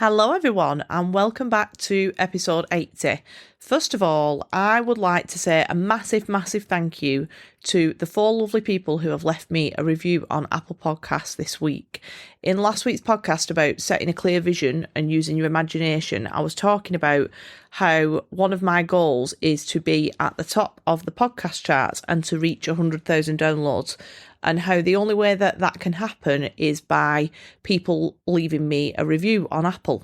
Hello everyone and welcome back to episode 80. First of all, I would like to say a massive thank you to the 4 lovely people who have left me a review on Apple Podcasts this week. In last week's podcast about setting a clear vision and using your imagination, I was talking about how one of my goals is to be at the top of the podcast charts and to reach 100,000 downloads. And how the only way that that can happen is by people leaving me a review on Apple.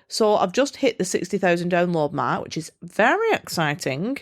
So I've just hit the 60,000 download mark, which is very exciting.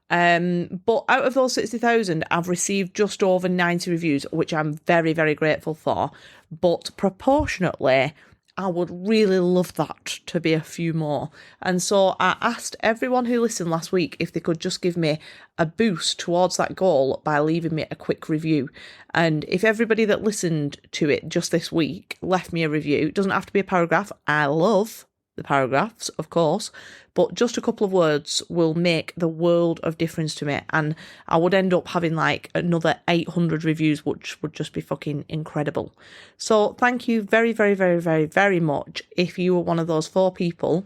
But out of those 60,000, I've received just over 90 reviews, which I'm very grateful for. But proportionately, I would really love that to be a few more. And so I asked everyone who listened last week if they could just give me a boost towards that goal by leaving me a quick review. And if everybody that listened to it just this week left me a review, it doesn't have to be a paragraph. I love the paragraphs, of course, but just a couple of words will make the world of difference to me. And I would end up having like another 800 reviews, which would just be fucking incredible. So thank you very much if you were one of those 4 people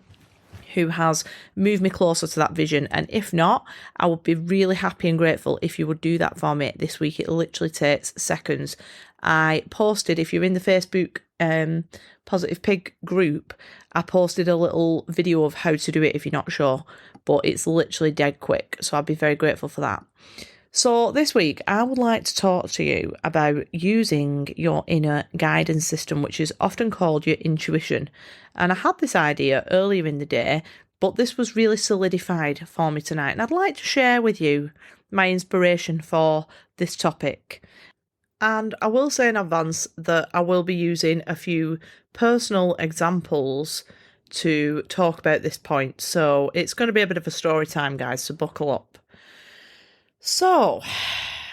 who has moved me closer to that vision. And if not, I would be really happy and grateful if you would do that for me this week. It literally takes seconds. I posted, if you're in the Facebook Positive Pig group, I posted a little video of how to do it if you're not sure, but it's literally dead quick. So I'd be very grateful for that. So this week, I would like to talk to you about using your inner guidance system, which is often called your intuition. And I had this idea earlier in the day, but this was really solidified for me tonight. And I'd like to share with you my inspiration for this topic. And I will say in advance that I will be using a few personal examples to talk about this point. So it's going to be a bit of a story time, guys, so buckle up. So,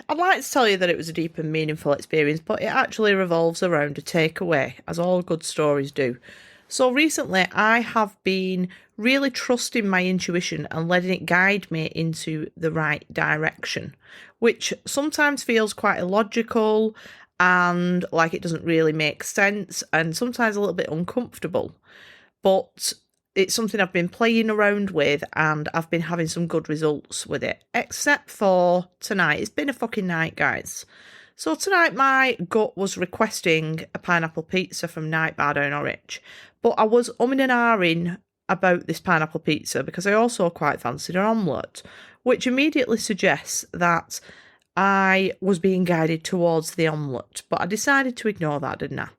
I'd like to tell you that it was a deep and meaningful experience, but it actually revolves around a takeaway, as all good stories do. So recently, I have been really trusting my intuition and letting it guide me into the right direction, which sometimes feels quite illogical and like it doesn't really make sense and sometimes a little bit uncomfortable. But it's something I've been playing around with and I've been having some good results with it. Except for tonight. It's been a fucking night, guys. So tonight my gut was requesting a pineapple pizza from Night Bar down Norwich. But I was umming and ahhing about this pineapple pizza because I also quite fancied an omelette, which immediately suggests that I was being guided towards the omelette. But I decided to ignore that, didn't I?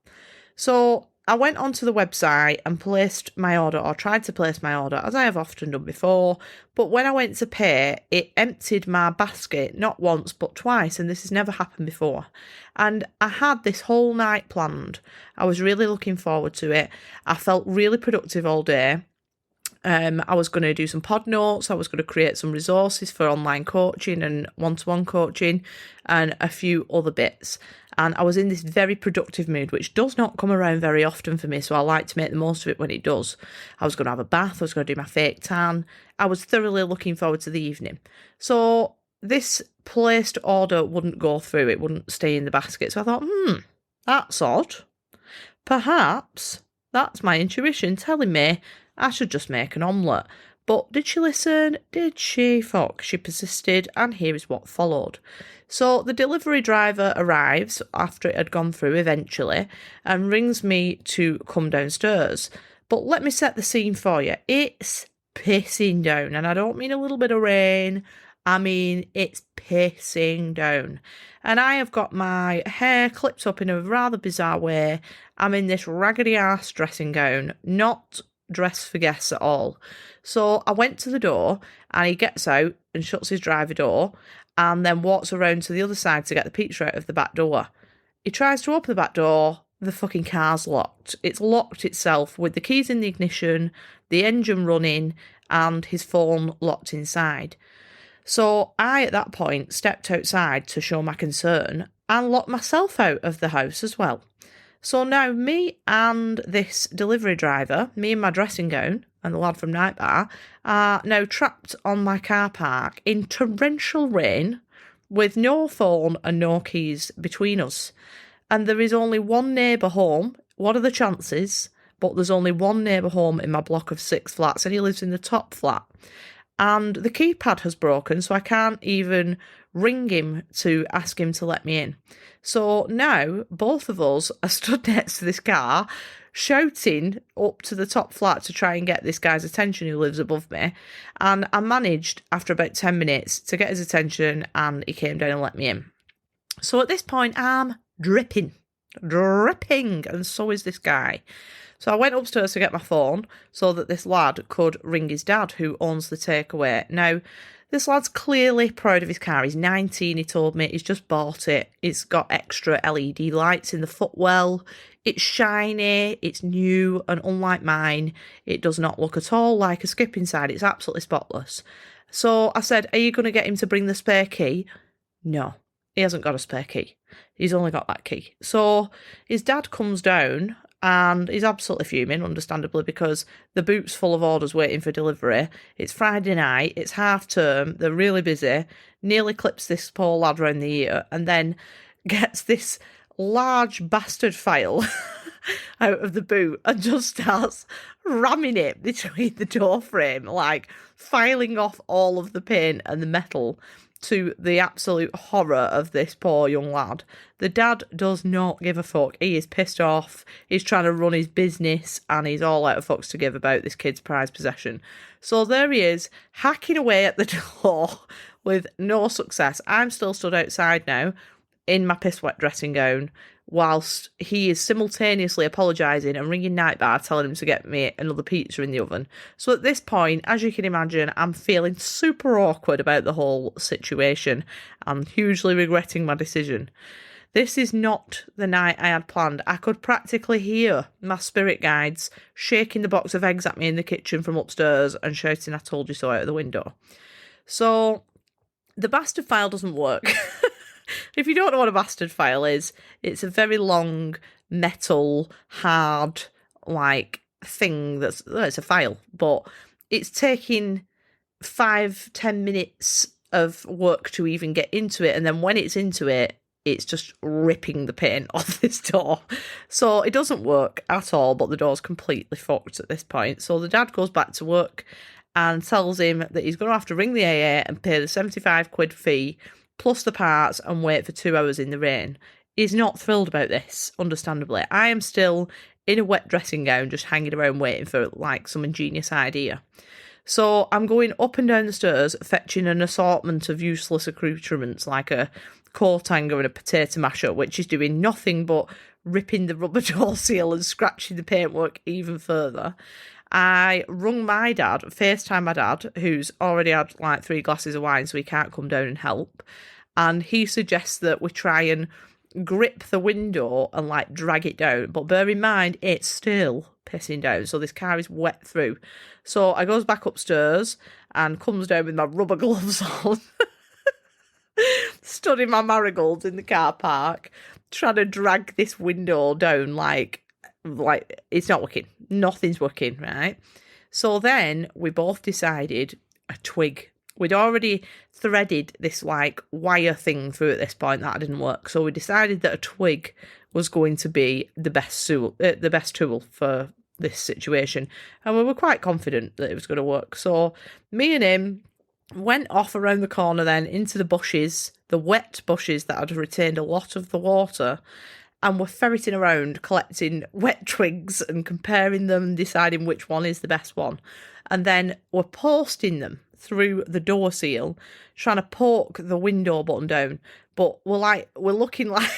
So I went onto the website and placed my order, or tried to place my order, as I have often done before. But when I went to pay, it emptied my basket, not once, but twice, and this has never happened before. And I had this whole night planned. I was really looking forward to it. I felt really productive all day. I was going to do some pod notes. I was going to create some resources for online coaching and one-to-one coaching and a few other bits. And I was in this very productive mood, which does not come around very often for me. So I like to make the most of it when it does. I was going to have a bath. I was going to do my fake tan. I was thoroughly looking forward to the evening. So this placed order wouldn't go through. It wouldn't stay in the basket. So I thought, that's odd. Perhaps that's my intuition telling me I should just make an omelette. But did she listen? Did she? Fuck. She persisted, and here is what followed. So the delivery driver arrives after it had gone through eventually and rings me to come downstairs. But let me set the scene for you. It's pissing down, and I don't mean a little bit of rain. I mean, it's pissing down. And I have got my hair clipped up in a rather bizarre way. I'm in this raggedy-ass dressing gown, not dress for guests at all. So I went to the door and he gets out and shuts his driver door and then walks around to the other side to get the pizza out of the back door. He tries to open the back door, the fucking car's locked. It's locked itself with the keys in the ignition, the engine running and his phone locked inside. So I at that point stepped outside to show my concern and locked myself out of the house as well. So now me and this delivery driver, me in my dressing gown and the lad from Night Bar, are now trapped on my car park in torrential rain with no phone and no keys between us. And there is only one neighbour home. What are the chances? but there's only one neighbour home in my block of 6 flats, and he lives in the top flat. And the keypad has broken, so I can't even ring him to ask him to let me in. So now both of us are stood next to this car, shouting up to the top flat to try and get this guy's attention who lives above me. And I managed, after about 10 minutes, to get his attention, and he came down and let me in. So at this point, I'm dripping, and so is this guy. So I went upstairs to get my phone so that this lad could ring his dad, who owns the takeaway. Now, this lad's clearly proud of his car. He's 19, he told me. He's just bought it. It's got extra LED lights in the footwell. It's shiny, it's new, and unlike mine, it does not look at all like a skip inside. It's absolutely spotless. So I said, are you going to get him to bring the spare key? No, he hasn't got a spare key. He's only got that key. So his dad comes down, and he's absolutely fuming, understandably, because the boot's full of orders waiting for delivery. It's Friday night, it's half term, they're really busy, nearly clips this poor lad round the ear, and then gets this large bastard file out of the boot and just starts ramming it between the door frame, like filing off all of the paint and the metal, to the absolute horror of this poor young lad. The dad does not give a fuck. He is pissed off. He's trying to run his business, and he's all out of fucks to give about this kid's prized possession. So there he is, hacking away at the door with no success. I'm still stood outside now in my piss wet dressing gown, whilst he is simultaneously apologising and ringing Nightbar, telling him to get me another pizza in the oven. So at this point, as you can imagine, I'm feeling super awkward about the whole situation. I'm hugely regretting my decision. This is not the night I had planned. I could practically hear my spirit guides shaking the box of eggs at me in the kitchen from upstairs and shouting, "I told you so," out of the window. So the bastard file doesn't work. If you don't know what a bastard file is, it's a very long, metal, hard, thing it's a file, but it's taking 5-10 minutes of work to even get into it, and then when it's into it, it's just ripping the paint off this door. So it doesn't work at all, but the door's completely fucked at this point. So the dad goes back to work and tells him that he's going to have to ring the AA and pay the 75 quid fee plus the parts and wait for 2 hours in the rain. He's not thrilled about this, understandably. I am still in a wet dressing gown, just hanging around waiting for some ingenious idea. So I'm going up and down the stairs, fetching an assortment of useless accoutrements like a coat hanger and a potato masher, which is doing nothing but ripping the rubber door seal and scratching the paintwork even further. I rung my dad, FaceTime my dad, who's already had 3 glasses of wine, so he can't come down and help. And he suggests that we try and grip the window and drag it down. But bear in mind, it's still pissing down, so this car is wet through. So I goes back upstairs and comes down with my rubber gloves on, stood in my marigolds in the car park, trying to drag this window down like it's not working. Nothing's working, right? So then we both decided a twig. We'd already threaded this wire thing through at this point that didn't work. So we decided that a twig was going to be the best tool for this situation. And we were quite confident that it was going to work. So me and him went off around the corner then into the bushes, the wet bushes that had retained a lot of the water, and we're ferreting around, collecting wet twigs and comparing them, deciding which one is the best one. And then we're posting them through the door seal, trying to poke the window button down. But we're looking like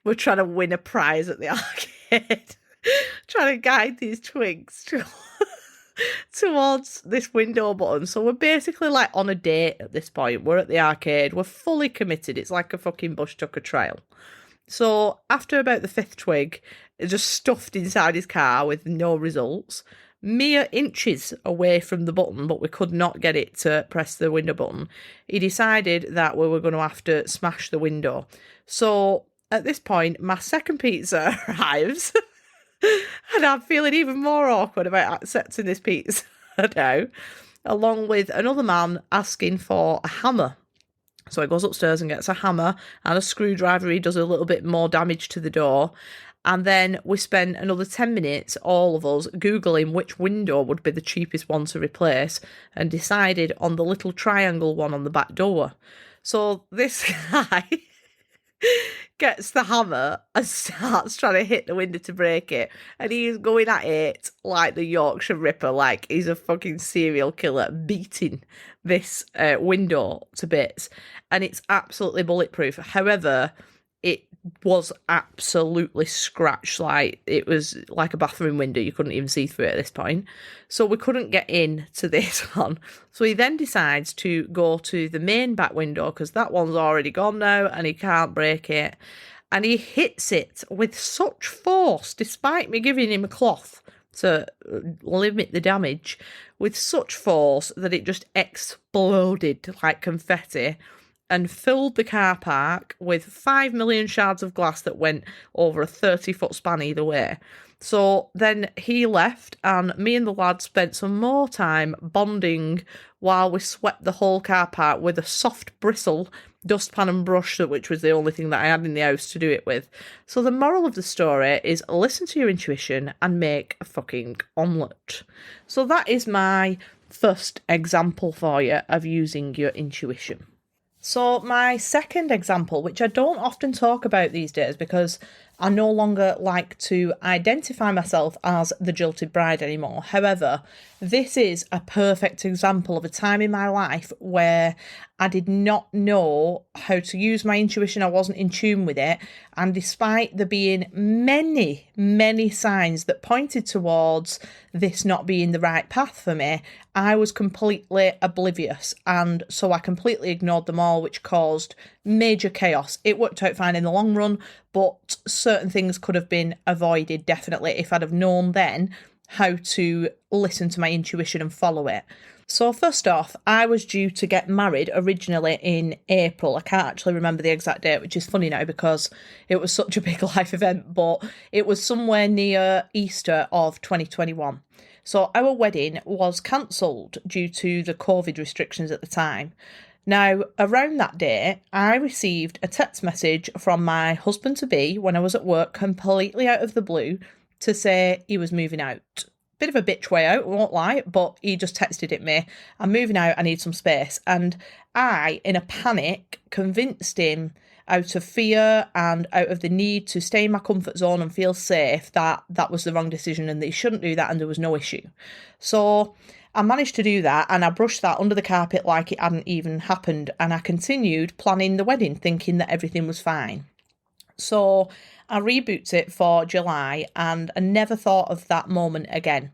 we're trying to win a prize at the arcade, trying to guide these twigs towards this window button. So we're basically on a date at this point. We're at the arcade. We're fully committed. It's like a fucking bush tucker trail. So after about the 5th twig, it's just stuffed inside his car with no results, mere inches away from the button, but we could not get it to press the window button, he decided that we were going to have to smash the window. So at this point, my second pizza arrives, and I'm feeling even more awkward about accepting this pizza now, along with another man asking for a hammer. So he goes upstairs and gets a hammer and a screwdriver. He does a little bit more damage to the door. And then we spent another 10 minutes, all of us, Googling which window would be the cheapest one to replace and decided on the little triangle one on the back door. So this guy gets the hammer and starts trying to hit the window to break it. And he's going at it like the Yorkshire Ripper, like he's a fucking serial killer, beating this window to bits. And it's absolutely bulletproof. However, it was absolutely scratched, like it was like a bathroom window. You couldn't even see through it at this point. So we couldn't get in to this one. So he then decides to go to the main back window because that one's already gone now and he can't break it. And he hits it with such force, despite me giving him a cloth to limit the damage, with such force that it just exploded like confetti and filled the car park with 5 million shards of glass that went over a 30-foot span either way. So then he left, and me and the lad spent some more time bonding while we swept the whole car park with a soft bristle dustpan and brush, which was the only thing that I had in the house to do it with. So the moral of the story is listen to your intuition and make a fucking omelette. So that is my first example for you of using your intuition. So my second example, which I don't often talk about these days because I no longer like to identify myself as the jilted bride anymore. However, this is a perfect example of a time in my life where I did not know how to use my intuition. I wasn't in tune with it. And despite there being many, many signs that pointed towards this not being the right path for me, I was completely oblivious. And so I completely ignored them all, which caused major chaos. It worked out fine in the long run, but certain things could have been avoided definitely if I'd have known then how to listen to my intuition and follow it. So first off, I was due to get married originally in April. I can't actually remember the exact date, which is funny now because it was such a big life event, but it was somewhere near Easter of 2021. So our wedding was cancelled due to the COVID restrictions at the time. Now, around that day, I received a text message from my husband-to-be when I was at work, completely out of the blue, to say he was moving out. Bit of a bitch way out, I won't lie, but he just texted it me. I'm moving out, I need some space. And I, in a panic, convinced him out of fear and out of the need to stay in my comfort zone and feel safe that that was the wrong decision and that he shouldn't do that and there was no issue. So I managed to do that and I brushed that under the carpet like it hadn't even happened, and I continued planning the wedding thinking that everything was fine. So I rebooted it for July and I never thought of that moment again.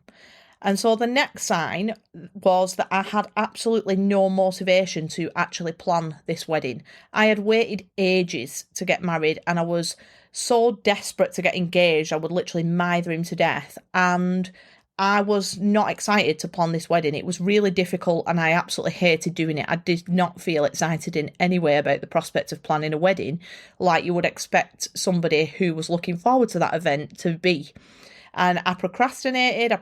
And so the next sign was that I had absolutely no motivation to actually plan this wedding. I had waited ages to get married and I was so desperate to get engaged, I would literally mither him to death. And I was not excited to plan this wedding. It was really difficult and I absolutely hated doing it. I did not feel excited in any way about the prospect of planning a wedding like you would expect somebody who was looking forward to that event to be. And I procrastinated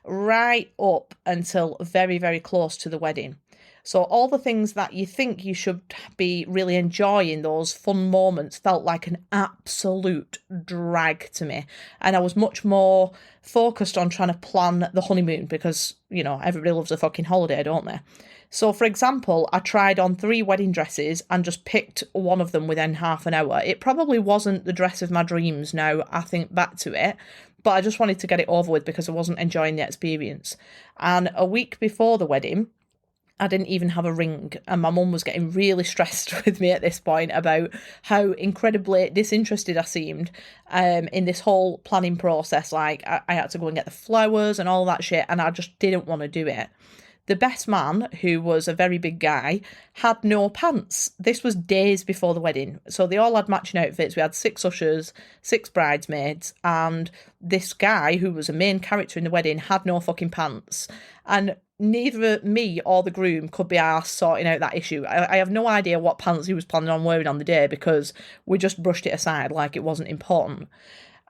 right up until very, very close to the wedding. So all the things that you think you should be really enjoying, those fun moments, felt like an absolute drag to me. And I was much more focused on trying to plan the honeymoon because, you know, everybody loves a fucking holiday, don't they? So, for example, I tried on 3 wedding dresses and just picked one of them within half an hour. It probably wasn't the dress of my dreams now I think back to it, but I just wanted to get it over with because I wasn't enjoying the experience. And a week before the wedding, I didn't even have a ring, and my mum was getting really stressed with me at this point about how incredibly disinterested I seemed in this whole planning process. Like, I had to go and get the flowers and all that shit, and I just didn't want to do it. The best man, who was a very big guy, had no pants. This was days before the wedding. So they all had matching outfits. We had 6 ushers, 6 bridesmaids, and this guy, who was a main character in the wedding, had no fucking pants. And neither me or the groom could be arsed sorting out that issue. I have no idea what pants he was planning on wearing on the day because we just brushed it aside like it wasn't important.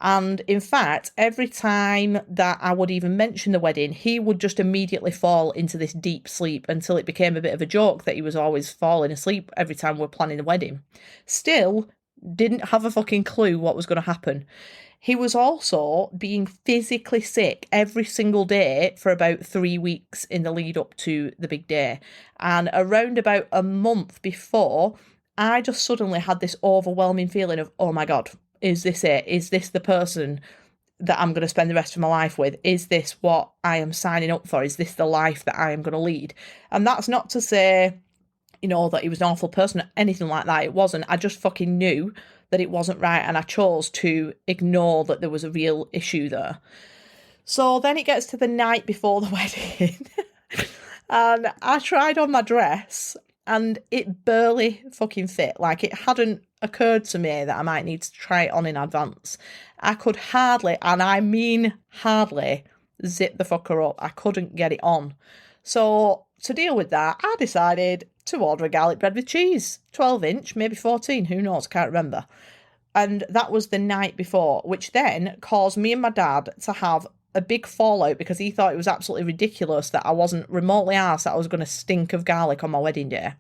And in fact, every time that I would even mention the wedding, he would just immediately fall into this deep sleep until it became a bit of a joke that he was always falling asleep every time we're planning the wedding. Still, didn't have a fucking clue what was going to happen. He was also being physically sick every single day for about 3 weeks in the lead up to the big day. And around about a month before, I just suddenly had this overwhelming feeling of, oh my God, is this it? Is this the person that I'm going to spend the rest of my life with? Is this what I am signing up for? Is this the life that I am going to lead? And that's not to say, that he was an awful person or anything like that. It wasn't. I just fucking knew that it wasn't right, and I chose to ignore that there was a real issue there. So then it gets to the night before the wedding, and I tried on my dress, and it barely fucking fit. Like, it hadn't occurred to me that I might need to try it on in advance. I could hardly, and I mean hardly, zip the fucker up. I couldn't get it on. So to deal with that, I decided to order a garlic bread with cheese. 12-inch, maybe 14, who knows, can't remember. And that was the night before, which then caused me and my dad to have a big fallout because he thought it was absolutely ridiculous that I wasn't remotely asked that I was going to stink of garlic on my wedding day,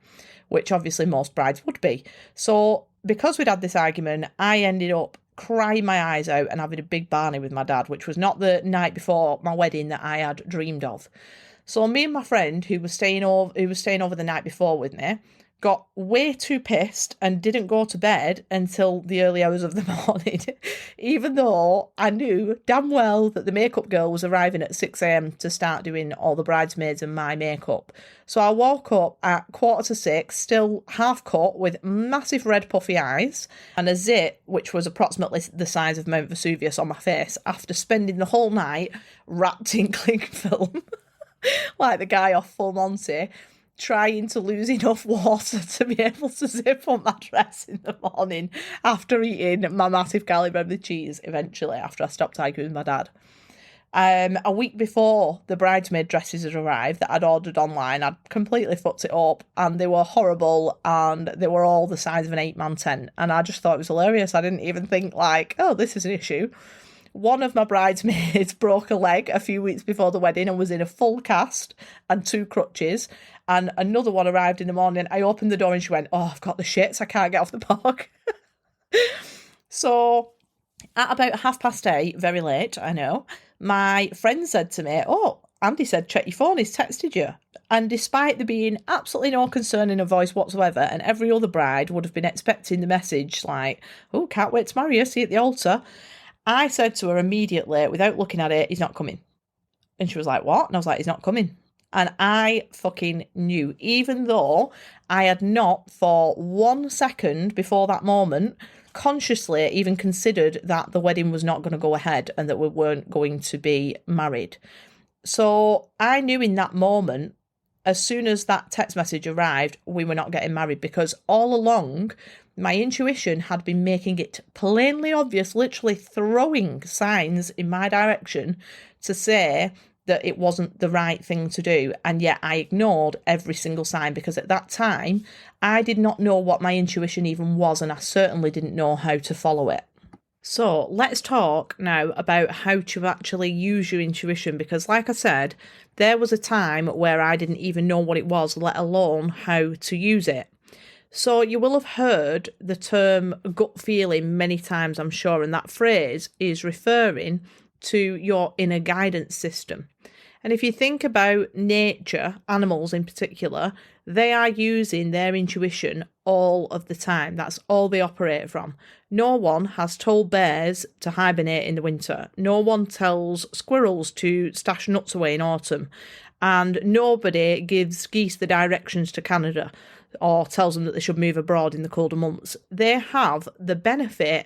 which obviously most brides would be. So because we'd had this argument, I ended up crying my eyes out and having a big barney with my dad, which was not the night before my wedding that I had dreamed of. So me and my friend who was staying over the night before with me got way too pissed and didn't go to bed until the early hours of the morning, even though I knew damn well that the makeup girl was arriving at 6 a.m. to start doing all the bridesmaids and my makeup. So I woke up at 5:45, still half cut with massive red puffy eyes and a zit which was approximately the size of Mount Vesuvius on my face after spending the whole night wrapped in cling film. Like the guy off Full Monty, trying to lose enough water to be able to zip up my dress in the morning after eating my massive garlic bread with cheese, eventually, after I stopped arguing with my dad. A week before the bridesmaid dresses had arrived that I'd ordered online, I'd completely fucked it up and they were horrible and they were all the size of an 8-man tent. And I just thought it was hilarious. I didn't even think this is an issue. One of my bridesmaids broke a leg a few weeks before the wedding and was in a full cast and 2 crutches. And another one arrived in the morning. I opened the door and she went, "Oh, I've got the shits. I can't get off the bog." So at about 8:30, very late, I know, my friend said to me, "Oh, Andy said, check your phone. He's texted you." And despite there being absolutely no concern in her voice whatsoever, and every other bride would have been expecting the message like, "Oh, can't wait to marry you. See you at the altar," I said to her immediately, without looking at it, "He's not coming." And she was like, "What?" And I was like, "He's not coming." And I fucking knew, even though I had not for 1 second before that moment consciously even considered that the wedding was not going to go ahead and that we weren't going to be married. So I knew in that moment, as soon as that text message arrived, we were not getting married, because all along my intuition had been making it plainly obvious, literally throwing signs in my direction to say that it wasn't the right thing to do. And yet I ignored every single sign because at that time I did not know what my intuition even was, and I certainly didn't know how to follow it. So let's talk now about how to actually use your intuition, because like I said, there was a time where I didn't even know what it was, let alone how to use it. So you will have heard the term gut feeling many times, I'm sure, and that phrase is referring to your inner guidance system. And if you think about nature, animals in particular, they are using their intuition all of the time. That's all they operate from. No one has told bears to hibernate in the winter. No one tells squirrels to stash nuts away in autumn. And nobody gives geese the directions to Canada or tells them that they should move abroad in the colder months. They have the benefit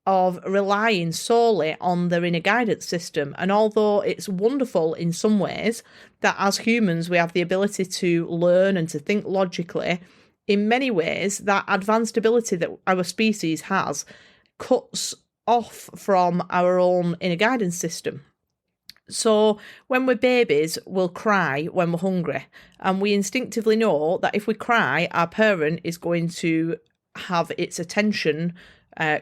of relying solely on their inner guidance system. And although it's wonderful in some ways that as humans we have the ability to learn and to think logically, in many ways that advanced ability that our species has cuts off from our own inner guidance system. So when we're babies, we'll cry when we're hungry, and we instinctively know that if we cry, our parent is going to have its attention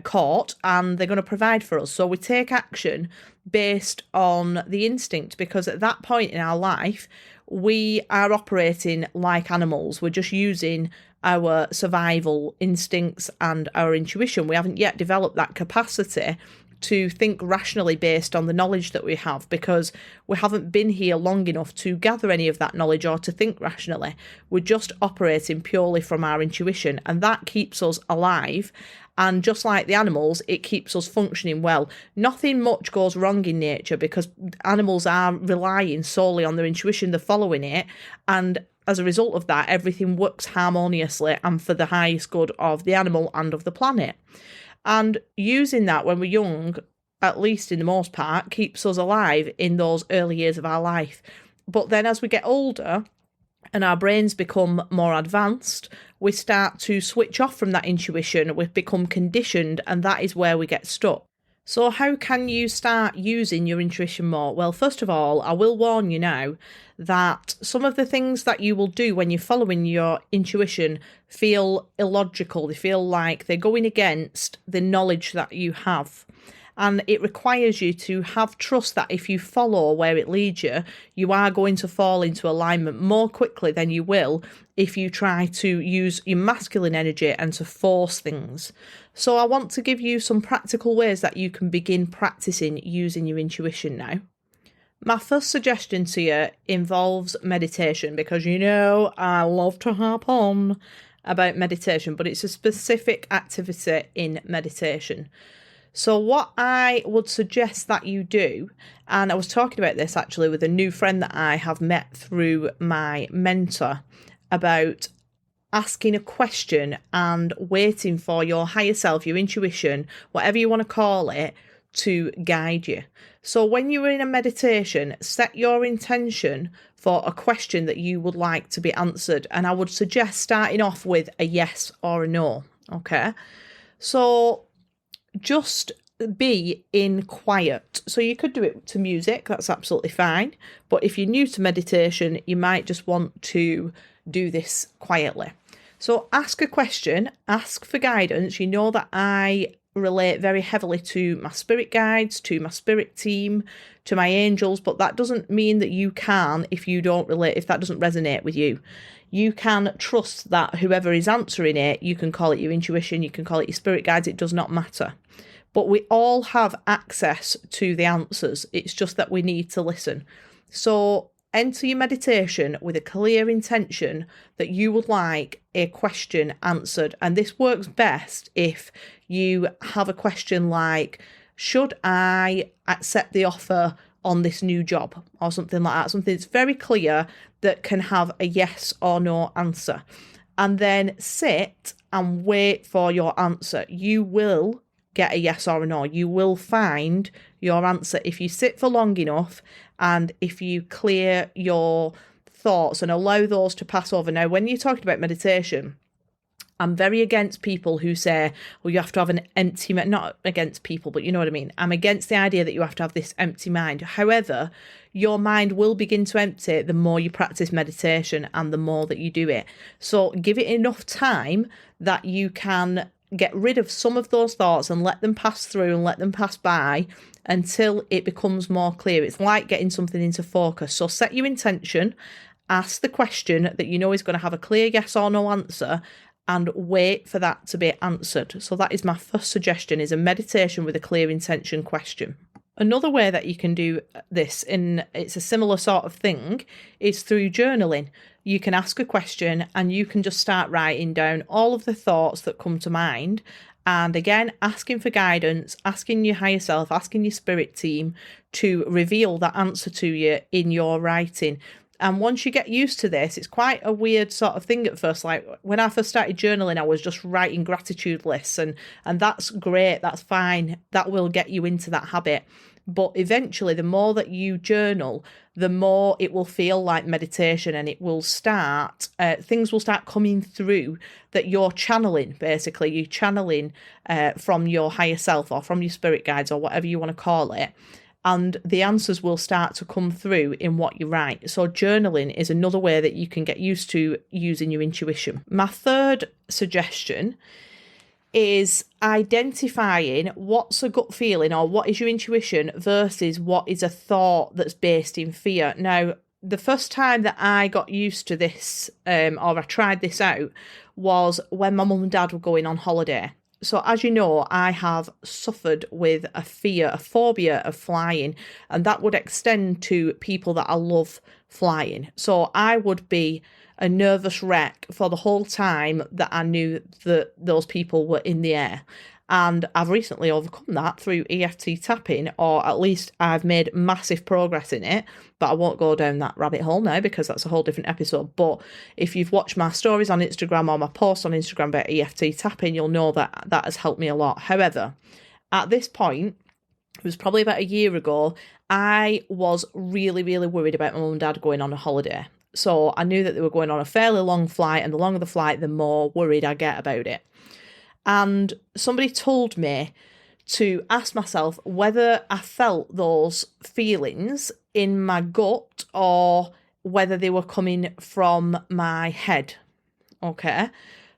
caught and they're going to provide for us. So we take action based on the instinct, because at that point in our life we are operating like animals. We're just using our survival instincts and our intuition. We haven't yet developed that capacity to think rationally based on the knowledge that we have, because we haven't been here long enough to gather any of that knowledge or to think rationally. We're just operating purely from our intuition, and that keeps us alive. And just like the animals, it keeps us functioning well. Nothing much goes wrong in nature because animals are relying solely on their intuition, they're following it, and as a result of that, everything works harmoniously and for the highest good of the animal and of the planet. And using that when we're young, at least in the most part, keeps us alive in those early years of our life. But then as we get older and our brains become more advanced, we start to switch off from that intuition, we become conditioned, and that is where we get stuck. So how can you start using your intuition more? Well, first of all, I will warn you now that some of the things that you will do when you're following your intuition feel illogical. They feel like they're going against the knowledge that you have. And it requires you to have trust that if you follow where it leads you, you are going to fall into alignment more quickly than you will if you try to use your masculine energy and to force things. So I want to give you some practical ways that you can begin practicing using your intuition now. My first suggestion to you involves meditation, because you know I love to harp on about meditation, but it's a specific activity in meditation. So what I would suggest that you do, and I was talking about this actually with a new friend that I have met through my mentor, about asking a question and waiting for your higher self, your intuition, whatever you want to call it, to guide you. So when you're in a meditation, set your intention for a question that you would like to be answered. And I would suggest starting off with a yes or a no. Okay. So just be in quiet. So you could do it to music, that's absolutely fine. But if you're new to meditation, you might just want to do this quietly. So ask a question, ask for guidance. You know that I relate very heavily to my spirit guides, to my spirit team, to my angels, but that doesn't mean that you can if that doesn't resonate with you. You can trust that whoever is answering it, you can call it your intuition, you can call it your spirit guides, it does not matter. But we all have access to the answers. It's just that we need to listen. So enter your meditation with a clear intention that you would like a question answered. And this works best if you have a question like, should I accept the offer on this new job? Or something like that. Something that's very clear that can have a yes or no answer. And then sit and wait for your answer. You will get a yes or a no. You will find your answer if you sit for long enough and if you clear your thoughts and allow those to pass over. Now, when you're talking about meditation, I'm very against people who say, well, you have to have an empty mind. Not against people, but you know what I mean. I'm against the idea that you have to have this empty mind. However, your mind will begin to empty the more you practice meditation and the more that you do it. So give it enough time that you can get rid of some of those thoughts and let them pass through and let them pass by until it becomes more clear. It's like getting something into focus. So set your intention, ask the question that you know is going to have a clear yes or no answer, and wait for that to be answered. So that is my first suggestion, is a meditation with a clear intention question. Another way that you can do this, and it's a similar sort of thing, is through journaling. You can ask a question and you can just start writing down all of the thoughts that come to mind. And again, asking for guidance, asking your higher self, asking your spirit team to reveal that answer to you in your writing. And once you get used to this, it's quite a weird sort of thing at first. Like when I first started journaling, I was just writing gratitude lists, and that's great, that's fine. That will get you into that habit. But eventually, the more that you journal, the more it will feel like meditation, and it will start, things will start coming through that you're channeling, basically. You're channeling from your higher self or from your spirit guides or whatever you want to call it. And the answers will start to come through in what you write. So journaling is another way that you can get used to using your intuition. My third suggestion is identifying what's a gut feeling or what is your intuition versus what is a thought that's based in fear. Now, the first time that I got used to this, or I tried this out, was when my mum and dad were going on holiday. So as you know, I have suffered with a phobia of flying, and that would extend to people that I love flying. So I would be a nervous wreck for the whole time that I knew that those people were in the air. And I've recently overcome that through EFT tapping, or at least I've made massive progress in it. But I won't go down that rabbit hole now because that's a whole different episode. But if you've watched my stories on Instagram or my posts on Instagram about EFT tapping, you'll know that that has helped me a lot. However, at this point, it was probably about a year ago, I was really, really worried about my mum and dad going on a holiday. So I knew that they were going on a fairly long flight, and the longer the flight, the more worried I get about it. And somebody told me to ask myself whether I felt those feelings in my gut or whether they were coming from my head. Okay.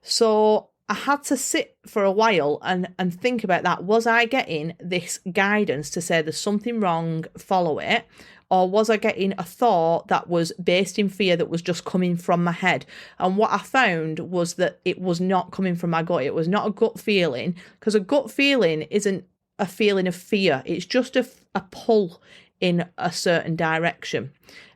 So I had to sit for a while and think about that. Was I getting this guidance to say there's something wrong, follow it? Or was I getting a thought that was based in fear that was just coming from my head? And what I found was that it was not coming from my gut. It was not a gut feeling, because a gut feeling isn't a feeling of fear. It's just a pull in a certain direction.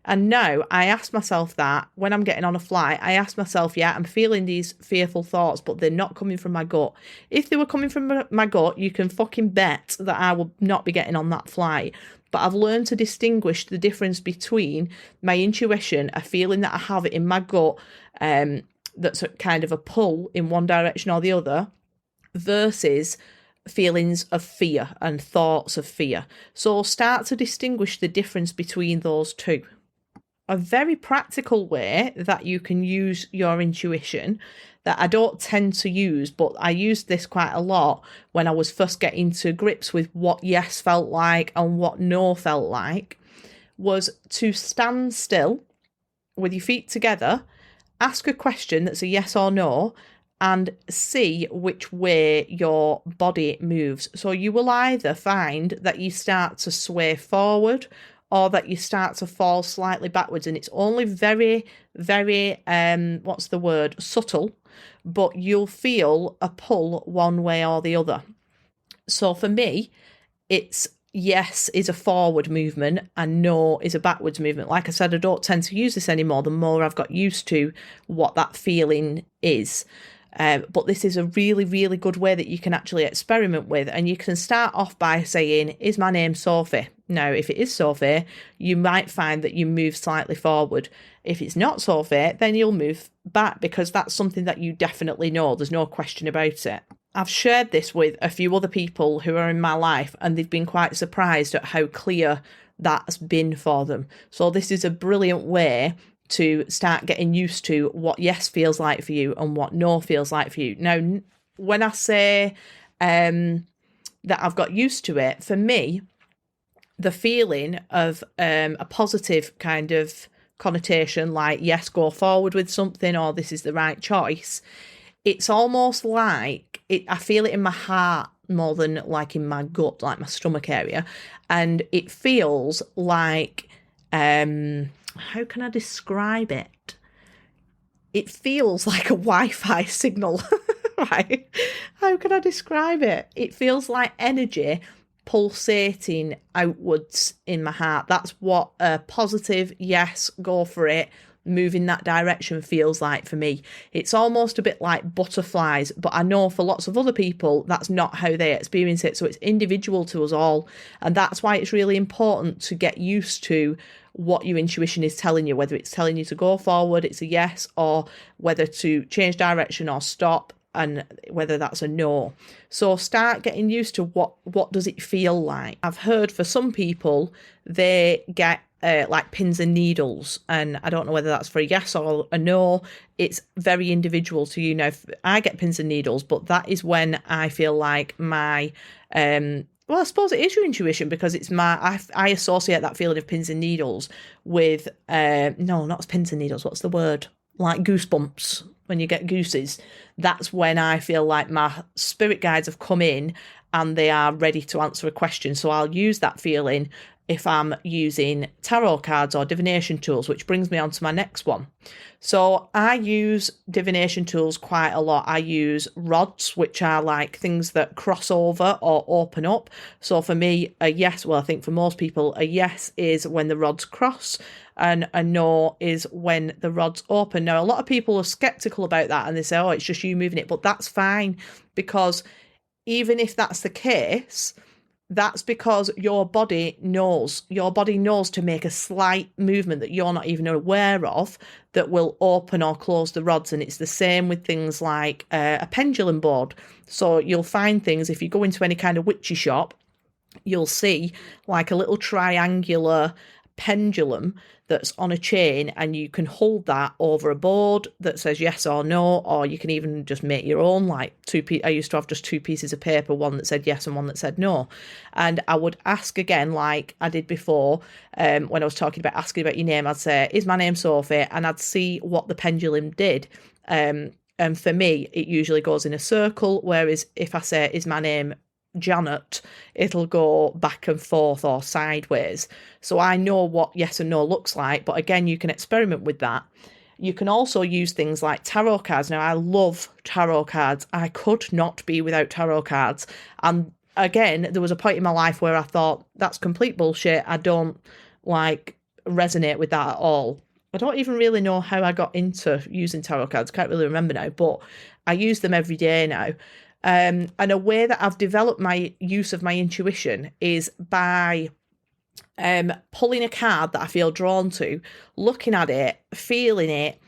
And now I ask myself that when I'm getting on a flight, I ask myself, yeah, I'm feeling these fearful thoughts, but they're not coming from my gut. If they were coming from my gut, you can fucking bet that I will not be getting on that flight. But I've learned to distinguish the difference between my intuition, a feeling that I have in my gut, that's a kind of a pull in one direction or the other, versus feelings of fear and thoughts of fear. So start to distinguish the difference between those two. A very practical way that you can use your intuition that I don't tend to use, but I used this quite a lot when I was first getting to grips with what yes felt like and what no felt like, was to stand still with your feet together, ask a question that's a yes or no, and see which way your body moves. So you will either find that you start to sway forward or that you start to fall slightly backwards, and it's only very, very, subtle, but you'll feel a pull one way or the other. So for me, it's yes is a forward movement and no is a backwards movement. Like I said, I don't tend to use this anymore the more I've got used to what that feeling is. But this is a really, really good way that you can actually experiment with. And you can start off by saying, is my name Sophie? Now, if it is Sophie, you might find that you move slightly forward. If it's not Sophie, then you'll move back, because that's something that you definitely know. There's no question about it. I've shared this with a few other people who are in my life, and they've been quite surprised at how clear that's been for them. So this is a brilliant way to start getting used to what yes feels like for you and what no feels like for you. Now, when I say that I've got used to it, for me, the feeling of a positive kind of connotation, like yes, go forward with something, or this is the right choice, it's almost like I feel it in my heart more than like in my gut, like my stomach area. And it feels like, how can I describe it? It feels like a Wi-Fi signal, right? How can I describe it? It feels like energy pulsating outwards in my heart. That's what a positive, yes, go for it, move in that direction feels like for me. It's almost a bit like butterflies, but I know for lots of other people, that's not how they experience it. So it's individual to us all. And that's why it's really important to get used to what your intuition is telling you, whether it's telling you to go forward, it's a yes, or whether to change direction or stop, and whether that's a no. So start getting used to what does it feel like. I've heard for some people, they get like pins and needles, and I don't know whether that's for a yes or a no. It's very individual to you. Now, I get pins and needles, but that is when I feel like my well, I suppose it is your intuition, because it's I associate that feeling of pins and needles with no, not pins and needles, what's the word, like goosebumps. When you get gooses, that's when I feel like my spirit guides have come in and they are ready to answer a question. So I'll use that feeling if I'm using tarot cards or divination tools, which brings me on to my next one. So I use divination tools quite a lot. I use rods, which are like things that cross over or open up. So for me, a yes, well, I think for most people, a yes is when the rods cross, and a no is when the rods open. Now, a lot of people are skeptical about that and they say, oh, it's just you moving it, but that's fine, because even if that's the case, that's because your body knows to make a slight movement that you're not even aware of that will open or close the rods. And it's the same with things like a pendulum board. So you'll find things, if you go into any kind of witchy shop, you'll see like a little triangular pendulum that's on a chain, and you can hold that over a board that says yes or no, or you can even just make your own, like I used to have just two pieces of paper, one that said yes and one that said no. And I would ask again, like I did before, when I was talking about asking about your name, I'd say, is my name Sophie? And I'd see what the pendulum did. And for me, it usually goes in a circle, whereas if I say, is my name Janet, it'll go back and forth or sideways. So I know what yes and no looks like, but again, you can experiment with that. You can also use things like tarot cards. Now, I love tarot cards. I could not be without tarot cards. And again, there was a point in my life where I thought, that's complete bullshit. I don't resonate with that at all. I don't even really know how I got into using tarot cards. I can't really remember now, but I use them every day now. And a way that I've developed my use of my intuition is by pulling a card that I feel drawn to, looking at it, feeling it,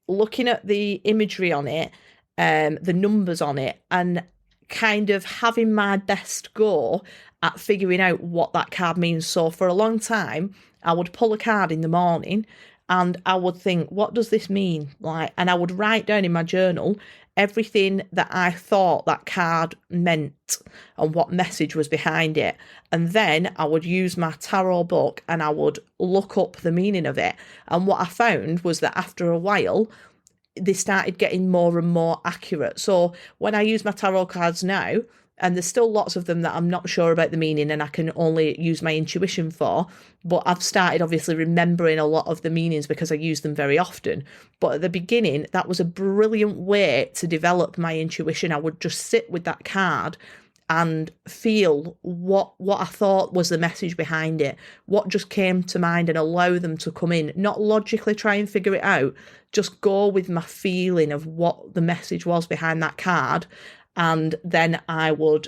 looking at the imagery on it, the numbers on it, and kind of having my best go at figuring out what that card means. So for a long time, I would pull a card in the morning and I would think, what does this mean? And I would write down in my journal everything that I thought that card meant and what message was behind it. And then I would use my tarot book and I would look up the meaning of it. And what I found was that after a while, they started getting more and more accurate. So when I use my tarot cards now, and there's still lots of them that I'm not sure about the meaning and I can only use my intuition for, but I've started obviously remembering a lot of the meanings because I use them very often. But at the beginning, that was a brilliant way to develop my intuition. I would just sit with that card and feel what I thought was the message behind it, what just came to mind, and allow them to come in. Not logically try and figure it out, just go with my feeling of what the message was behind that card. And then I would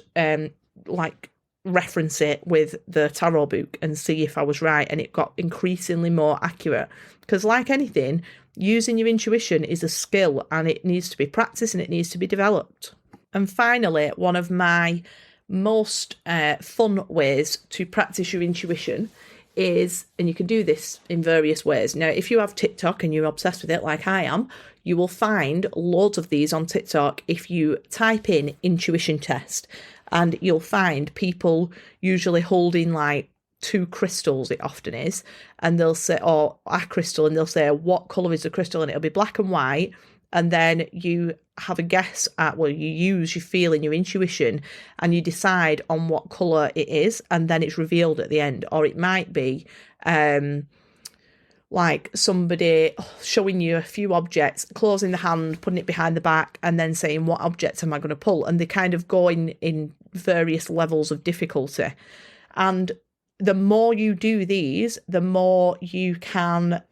reference it with the tarot book and see if I was right. And it got increasingly more accurate, because like anything, using your intuition is a skill and it needs to be practiced and it needs to be developed. And finally, one of my most fun ways to practice your intuition is, and you can do this in various ways. Now, if you have TikTok and you're obsessed with it like I am, you will find loads of these on TikTok if you type in intuition test, and you'll find people usually holding like two crystals, it often is, and they'll say, or a crystal, and they'll say, what colour is the crystal? And it'll be black and white. And then you have a guess at, well, you use your feeling, your intuition, and you decide on what colour it is, and then it's revealed at the end. Or it might be like somebody showing you a few objects, closing the hand, putting it behind the back, and then saying, what object am I going to pull? And they kind of go in various levels of difficulty. And the more you do these, the more you can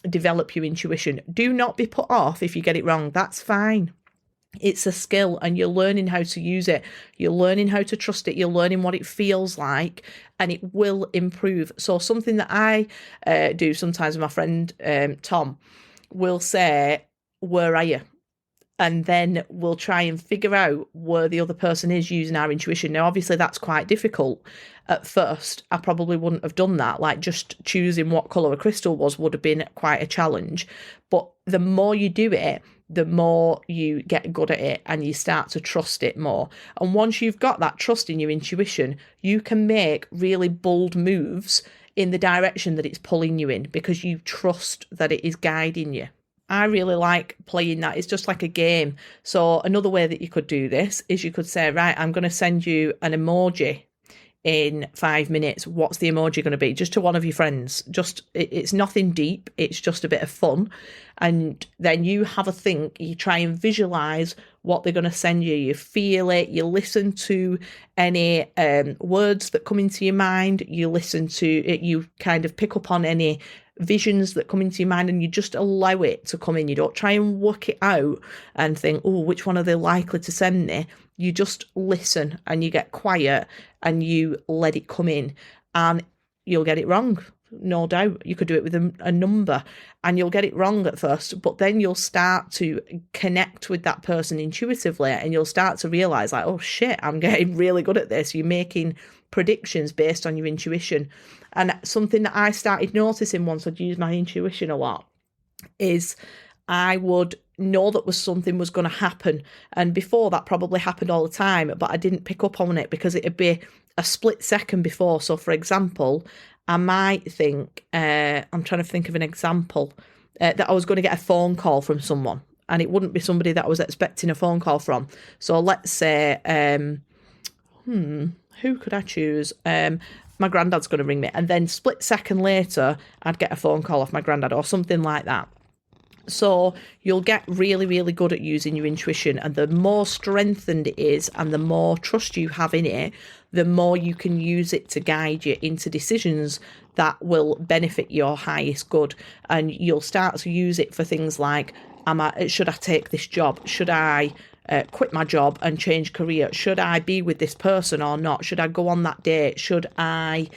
develop your intuition. Do not be put off if you get it wrong. That's fine. It's a skill and you're learning how to use it. You're learning how to trust it. You're learning what it feels like, and it will improve. So something that I do sometimes with my friend Tom will say, where are you? And then we'll try and figure out where the other person is using our intuition. Now, obviously, that's quite difficult. At first, I probably wouldn't have done that. Like, just choosing what colour a crystal was would have been quite a challenge. But the more you do it, the more you get good at it and you start to trust it more. And once you've got that trust in your intuition, you can make really bold moves in the direction that it's pulling you in, because you trust that it is guiding you. I really like playing that. It's just like a game. So another way that you could do this is you could say, right, I'm going to send you an emoji in 5 minutes. What's the emoji going to be? Just to one of your friends. It's nothing deep. It's just a bit of fun. And then you have a think. You try and visualize what they're going to send you. You feel it. You listen to any words that come into your mind. You listen to it. You kind of pick up on any visions that come into your mind, and you just allow it to come in. You don't try and work it out and think, oh, which one are they likely to send me? You just listen and you get quiet and you let it come in, and you'll get it wrong. No doubt. You could do it with a number and you'll get it wrong at first, but then you'll start to connect with that person intuitively, and you'll start to realize, like, oh shit, I'm getting really good at this. You're making predictions based on your intuition. And something that I started noticing once I'd used my intuition a lot is I would know that something was going to happen. And before, that probably happened all the time, but I didn't pick up on it because it'd be a split second before. So for example, I might think, I'm trying to think of an example, that I was going to get a phone call from someone, and it wouldn't be somebody that I was expecting a phone call from. So let's say, who could I choose? My granddad's going to ring me, and then split second later, I'd get a phone call off my granddad or something like that. So you'll get really, really good at using your intuition, and the more strengthened it is and the more trust you have in it, the more you can use it to guide you into decisions that will benefit your highest good. And you'll start to use it for things like, should I take this job? Should I quit my job and change career? Should I be with this person or not? Should I go on that date? Should I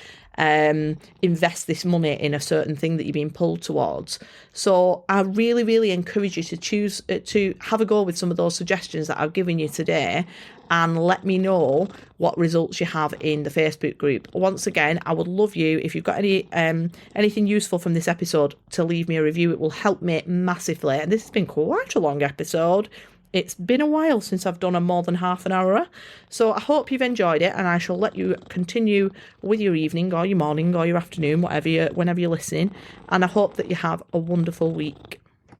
invest this money in a certain thing that you're being pulled towards? So I really, really encourage you to choose to have a go with some of those suggestions that I've given you today, and let me know what results you have in the Facebook group. Once again, I would love you, if you've got any anything useful from this episode, to leave me a review. It will help me massively. And this has been quite a long episode. It's been a while since I've done a more than half an hour. So I hope you've enjoyed it, and I shall let you continue with your evening or your morning or your afternoon, whenever you're listening. And I hope that you have a wonderful week.